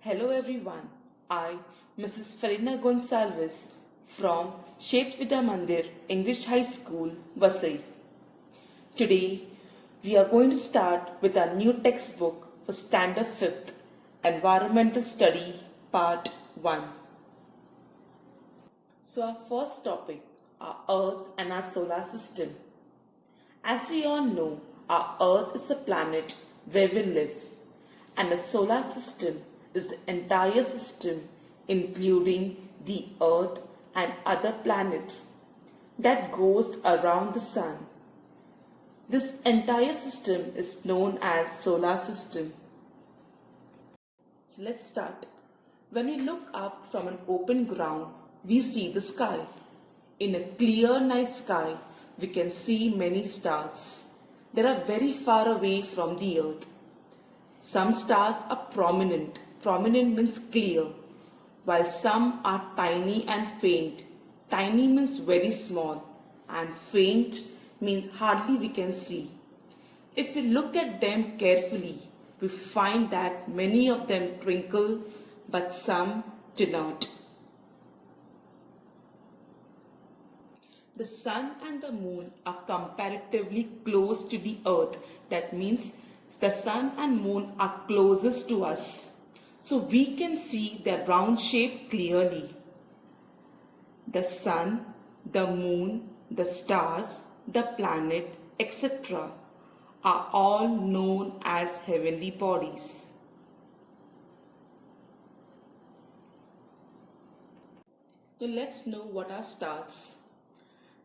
Hello everyone, I, Mrs. Felina Gonsalves from Shet Vidya Mandir English High School, Vasai. Today, we are going to start with our new textbook for Standard 5th, Environmental Study, Part 1. So our first topic, our Earth and our solar system. As we all know, our Earth is a planet where we live, and the solar system is the entire system including the Earth and other planets that goes around the Sun. This entire system is known as solar system. So let's start. When we look up from an open ground, we see the sky. In a clear night sky, we can see many stars. They are very far away from the Earth. Some stars are prominent. Prominent means clear, while some are tiny and faint. Tiny means very small, and faint means hardly we can see. If we look at them carefully, we find that many of them twinkle, but some do not. The sun and the moon are comparatively close to the Earth. That means the sun and moon are closest to us, so we can see their round shape clearly. The sun, the moon, the stars, the planet, etc. are all known as heavenly bodies. So let's know what are stars.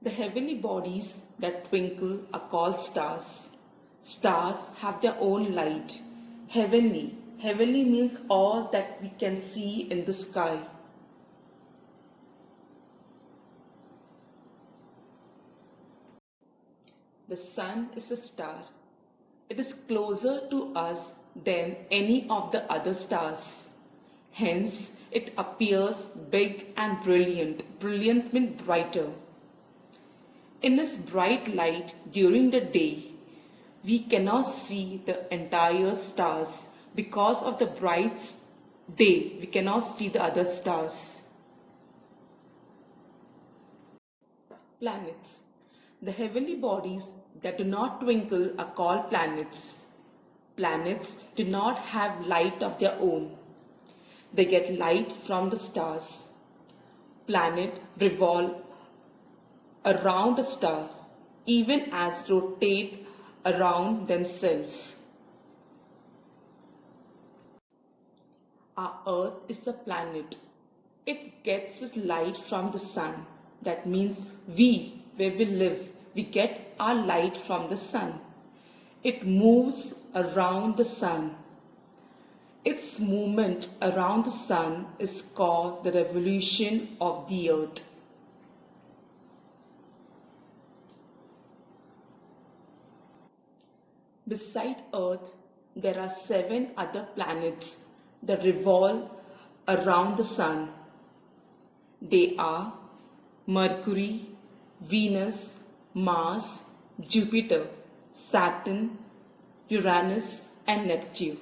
The heavenly bodies that twinkle are called stars. Stars have their own light. Heavenly means all that we can see in the sky. The sun is a star. It is closer to us than any of the other stars. Hence, it appears big and brilliant. Brilliant means brighter. In this bright light during the day, we cannot see the entire stars. Because of the bright day, we cannot see the other stars. Planets. The heavenly bodies that do not twinkle are called planets. Planets do not have light of their own. They get light from the stars. Planets revolve around the stars, even as rotate around themselves. Our Earth is a planet. It gets its light from the sun. That means where we live, we get our light from the sun. It moves around the sun. Its movement around the sun is called the revolution of the Earth. Beside Earth, there are 7 other planets that revolve around the sun. They are Mercury, Venus, Mars, Jupiter, Saturn, Uranus, and Neptune.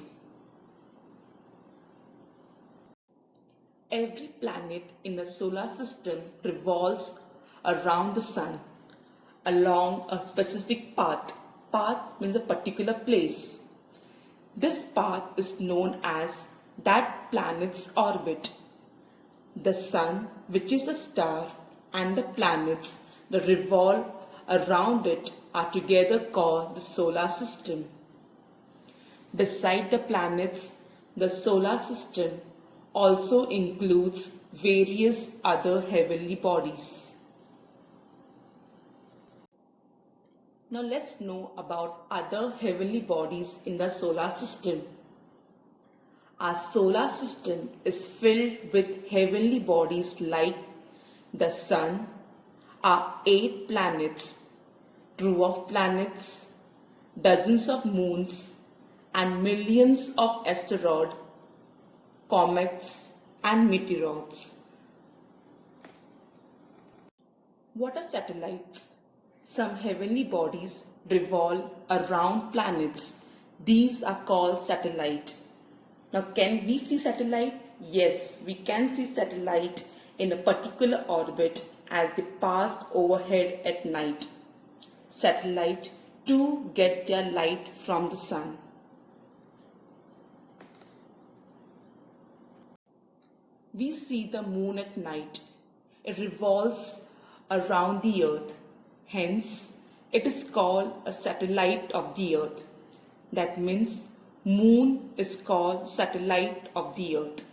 Every planet in the solar system revolves around the sun along a specific path. Path means a particular place. This path is known as that planet's orbit. The sun, which is a star, and the planets that revolve around it are together called the solar system. Beside the planets, the solar system also includes various other heavenly bodies. Now let's know about other heavenly bodies in the solar system. Our solar system is filled with heavenly bodies like the sun, our 8 planets, dwarf planets, dozens of moons, and millions of asteroids, comets, and meteoroids. What are satellites? Some heavenly bodies revolve around planets. These are called satellites. Now, can we see satellite? Yes, we can see satellite in a particular orbit as they passed overhead at night. Satellite too get their light from the sun. We see the moon at night. It revolves around the earth. Hence, it is called a satellite of the earth. That means moon is called satellite of the earth.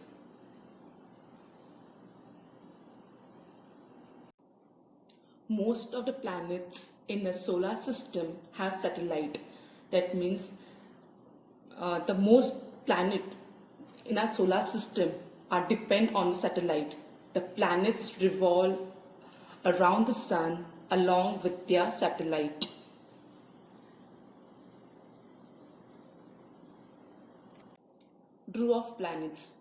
Most of the planets in the solar system have satellite. That means the most planet in our solar system are depend on the satellite. The planets revolve around the sun along with their satellite. Dwarf planets.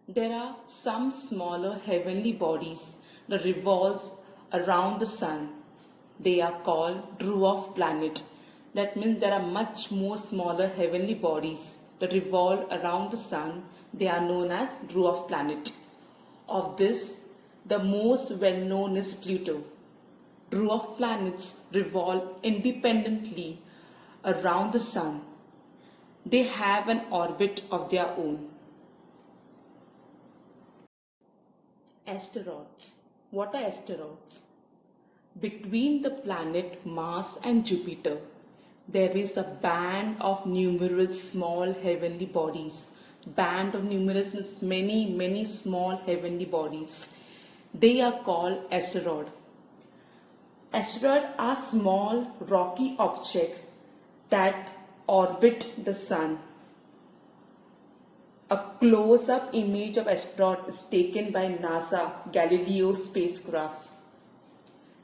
There are some smaller heavenly bodies that revolves around the sun. They are called dwarf planet. That means there are much more smaller heavenly bodies that revolve around the sun. They are known as dwarf planet. Of this, the most well known is Pluto. Dwarf planets revolve independently around the sun. They have an orbit of their own. Asteroids. What are asteroids? Between the planet Mars and Jupiter, there is a band of numerous small heavenly bodies. Band of numerous means many small heavenly bodies. They are called asteroids. Asteroids are small rocky objects that orbit the sun. A close-up image of asteroid is taken by NASA Galileo spacecraft.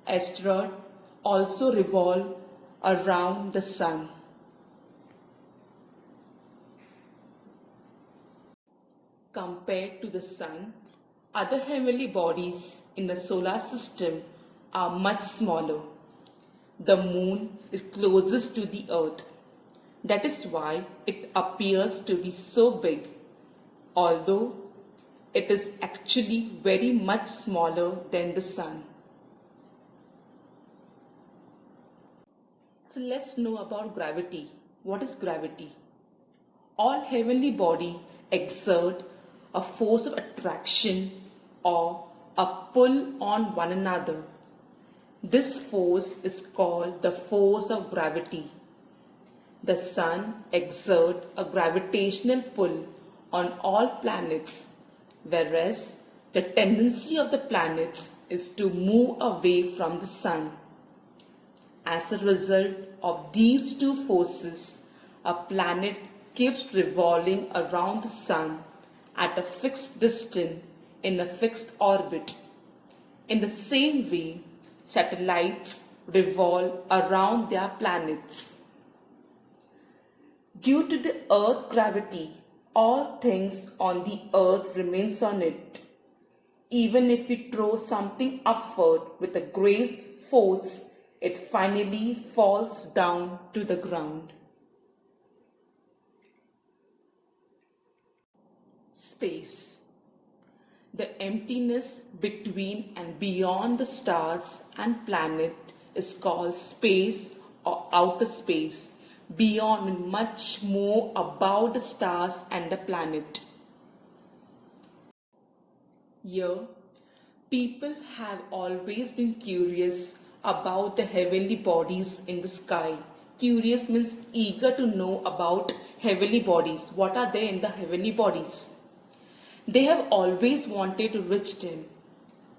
Asteroids also revolve around the sun. Compared to the sun, other heavenly bodies in the solar system are much smaller. The moon is closest to the earth. That is why it appears to be so big, although it is actually very much smaller than the sun. So let's know about gravity. What is gravity? All heavenly bodies exert a force of attraction or a pull on one another. This force is called the force of gravity. The sun exerts a gravitational pull on all planets, whereas the tendency of the planets is to move away from the sun. As a result of these two forces, a planet keeps revolving around the sun at a fixed distance in a fixed orbit. In the same way, satellites revolve around their planets. Due to the Earth's gravity, all things on the earth remains on it. Even if we throw something upward with a great force, it finally falls down to the ground. Space. The emptiness between and beyond the stars and planet is called space or outer space, beyond and much more above the stars and the planet. Here, people have always been curious about the heavenly bodies in the sky. Curious means eager to know about heavenly bodies. What are they in the heavenly bodies? They have always wanted to reach them.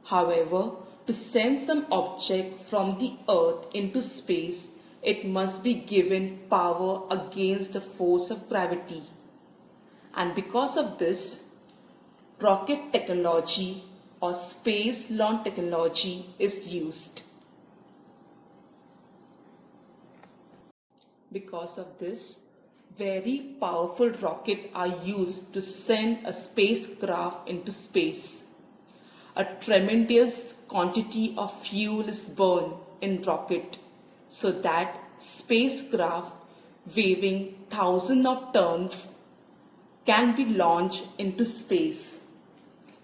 However, to send some object from the earth into space, it must be given power against the force of gravity. And because of this, rocket technology or space launch technology is used. Because of this, very powerful rockets are used to send a spacecraft into space. A tremendous quantity of fuel is burned in rocket so that spacecraft weighing thousands of tons can be launched into space.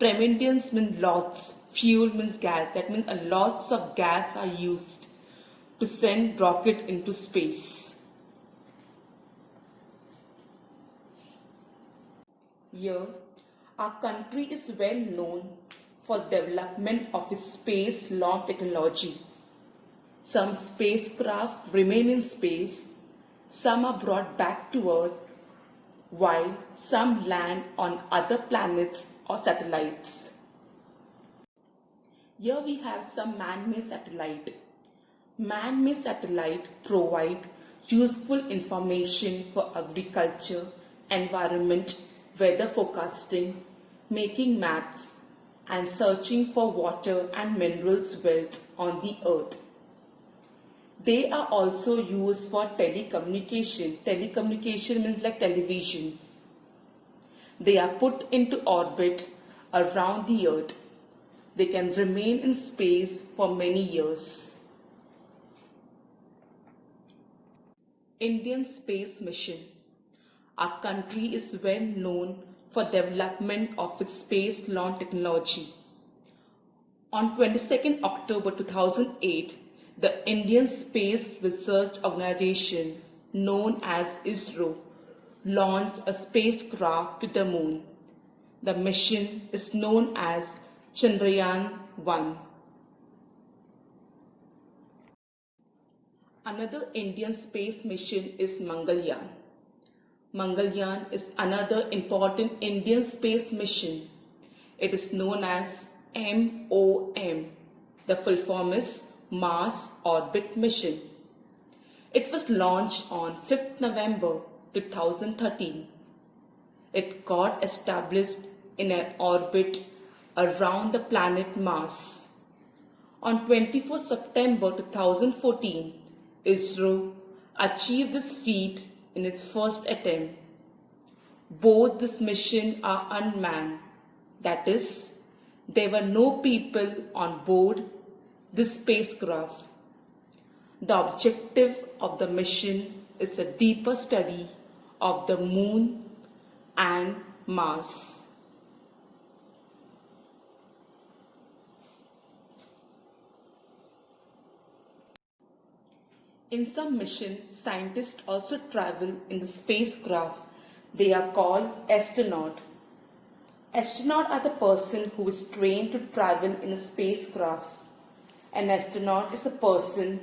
Premidians mean lots, fuel means gas. That means a lots of gas are used to send rocket into space. Here, our country is well known for development of its space launch technology. Some spacecraft remain in space, some are brought back to Earth, while some land on other planets or satellites. Here we have some man-made satellite. Man-made satellite provide useful information for agriculture, environment, weather forecasting, making maps, and searching for water and minerals wealth on the earth. They are also used for telecommunication. Telecommunication means like television. They are put into orbit around the earth. They can remain in space for many years. Indian space mission. Our country is well known for development of its space launch technology. On 22nd October 2008, the Indian Space Research Organization, known as ISRO, launched a spacecraft to the moon. The mission is known as Chandrayaan-1. Another Indian space mission is Mangalyaan. Mangalyaan is another important Indian space mission. It is known as MOM. The full form is Mars Orbit Mission. It was launched on 5th November 2013. It got established in an orbit around the planet Mars. On 24 September 2014, ISRO achieved this feat in its first attempt. Both this mission are unmanned. That is, there were no people on board this spacecraft. The objective of the mission is a deeper study of the moon and Mars. In some missions, scientists also travel in the spacecraft. They are called astronauts. Astronauts are the person who is trained to travel in a spacecraft. An astronaut is a person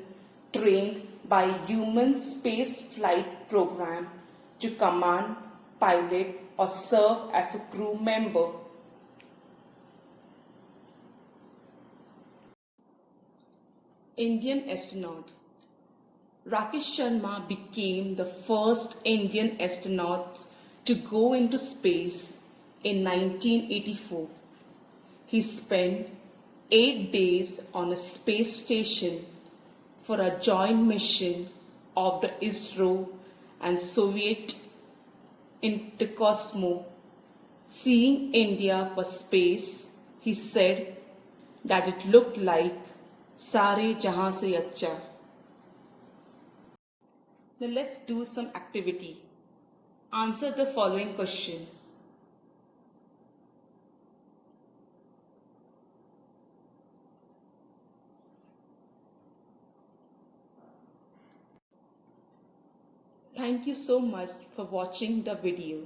trained by a human space flight program to command, pilot, or serve as a crew member. Indian astronaut. Rakesh Sharma became the first Indian astronaut to go into space in 1984. He spent 8 days on a space station for a joint mission of the ISRO and Soviet Intercosmo. Seeing India for space, he said that it looked like Sare Jahan Se Acha. Now let's do some activity. Answer the following question. Thank you so much for watching the video.